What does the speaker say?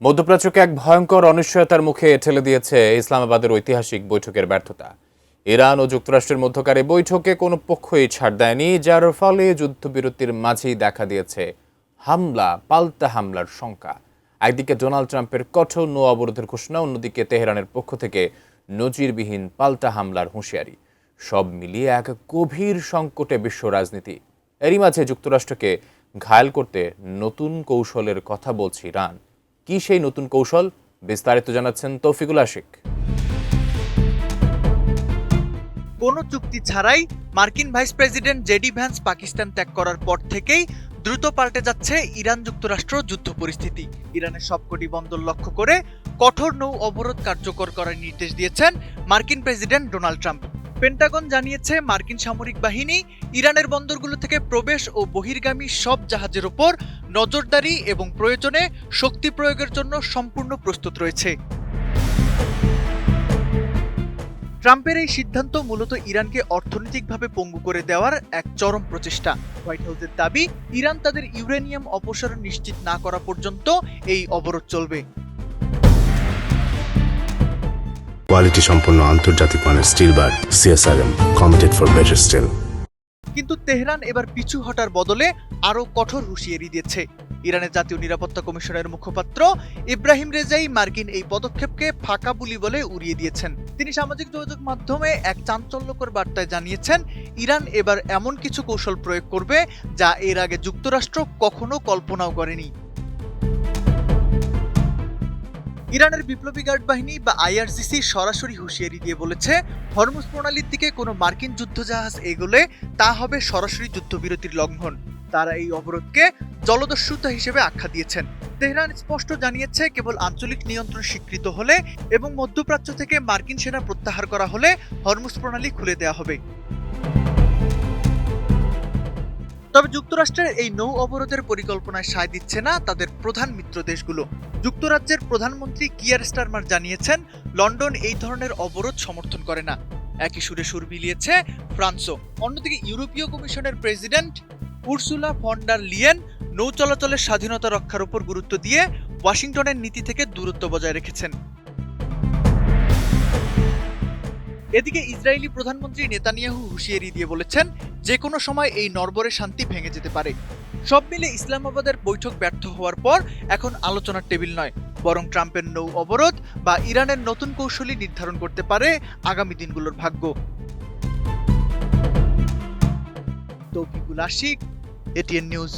মধ্যপ্রাচ্যকে এক ভয়ঙ্কর অনিশ্চয়তার মুখে ঠেলে দিয়েছে ইসলামাবাদের ঐতিহাসিক বৈঠকের ব্যর্থতা। ইরান ও যুক্তরাষ্ট্রের মধ্যকার এই বৈঠকে কোনো পক্ষই ছাড় দেয়নি, যার ফলে যুদ্ধবিরতির মাঝেই দেখা দিয়েছে পাল্টা হামলার শঙ্কা। একদিকে ডোনাল্ড ট্রাম্পের কঠোর নৌ অবরোধের ঘোষণা, অন্যদিকে তেহরানের পক্ষ থেকে নজিরবিহীন পাল্টা হামলার হুঁশিয়ারি। সব মিলিয়ে এক গভীর সংকটে বিশ্ব রাজনীতি। এরই মাঝে যুক্তরাষ্ট্রকে ঘায়েল করতে নতুন কৌশলের কথা বলছে ইরান। কি সেই নতুন কৌশল, বিস্তারিত জানাচ্ছেন তৌফিকুল আশিক। কোনো চুক্তি ছাড়াই মার্কিন vice president JD Vance Pakistan ত্যাগ করার পর থেকেই দ্রুত পাল্টে যাচ্ছে ইরান যুক্তরাষ্ট্র যুদ্ধ পরিস্থিতি। ইরানের সবকটি বন্দর লক্ষ্য করে কঠোর নৌ অবরোধ কার্যকর করার নির্দেশ দিয়েছেন মার্কিন প্রেসিডেন্ট ডোনাল্ড ট্রাম্প। পেন্টাগন জানিয়েছে মার্কিন সামরিক বাহিনী ইরানের বন্দরগুলো থেকে প্রবেশ ও বহির্গামী সব জাহাজের ওপর নজরদারি এবং প্রয়োজনে শক্তি প্রয়োগের জন্য সম্পূর্ণ প্রস্তুত রয়েছে। ট্রাম্পের এই সিদ্ধান্ত মূলত ইরানকে অর্থনৈতিকভাবে পঙ্গু করে দেওয়ার এক চরম প্রচেষ্টা। হোয়াইট হাউসের দাবি, ইরান তাদের ইউরেনিয়াম অপসারণ নিশ্চিত না করা পর্যন্ত এই অবরোধ চলবে। কোয়ালিটি সম্পন্ন আন্তর্জাতিক মানের still bar CSRM, committed for better still. কিন্তু তেহরান এবার পিছু হটার বদলে আরও কঠোর হুঁশিয়ারি দিয়েছে। ইরানের জাতীয় নিরাপত্তা কমিশনের মুখপাত্র ইব্রাহিম রেজাই মার্কিন এই পদক্ষেপকে ফাঁকা বুলি বলে উড়িয়ে দিয়েছেন। তিনি সামাজিক যোগাযোগ মাধ্যমে এক চাঞ্চল্যকর বার্তায় জানিয়েছেন, ইরান এবার এমন কিছু কৌশল প্রয়োগ করবে যা এর আগে যুক্তরাষ্ট্র কখনো কল্পনাও করেনি। ইরানের বিপ্লবী গার্ড বাহিনী বা IRGC সরাসরি হুঁশিয়ারি দিয়ে বলেছে, হরমুজ প্রণালীর দিকে কোনো মার্কিন যুদ্ধজাহাজ এগোলে তা হবে সরাসরি যুদ্ধবিরতির লঙ্ঘন। তারা এই অবরোধকে জলদস্যুতা হিসেবে আখ্যা দিয়েছেন। তেহরান স্পষ্ট জানিয়েছে, কেবল আঞ্চলিক নিয়ন্ত্রণ স্বীকৃত হলে এবং মধ্যপ্রাচ্য থেকে মার্কিন সেনা প্রত্যাহার করা হলে হরমুজ প্রণালী খুলে দেওয়া হবে। তবে যুক্তরাষ্ট্রের এই নৌ অবরোধের পরিকল্পনায় সায় দিচ্ছে না তাদের প্রধান মিত্র দেশগুলো। যুক্তরাজ্যের প্রধানমন্ত্রী কিয়ার স্টারমার জানিয়েছেন, লন্ডন এই ধরনের অবরোধ সমর্থন করে না। একই সুরে সুর মিলিয়েছে ফ্রান্সও। অন্যদিকে ইউরোপীয় কমিশনের president Ursula von der Leyen নৌ চলাচলের স্বাধীনতা রক্ষার উপর গুরুত্ব দিয়ে ওয়াশিংটনের নীতি থেকে দূরত্ব বজায় রেখেছেন। এদিকে ইসরায়েলি প্রধানমন্ত্রী নেতানিয়াহু হুঁশিয়ারি দিয়ে বলেছেন, যে কোনো সময় এই নরবরে শান্তি ভেঙে যেতে পারে। সব মিলে ইসলামাবাদের বৈঠক ব্যর্থ হওয়ার পর এখন আলোচনার টেবিল নয়, বরং ট্রাম্পের নৌ অবরোধ বা ইরানের নতুন কৌশলই নির্ধারণ করতে পারে আগামী দিনগুলোর ভাগ্য। Toufiqul Ashiq, ATN news.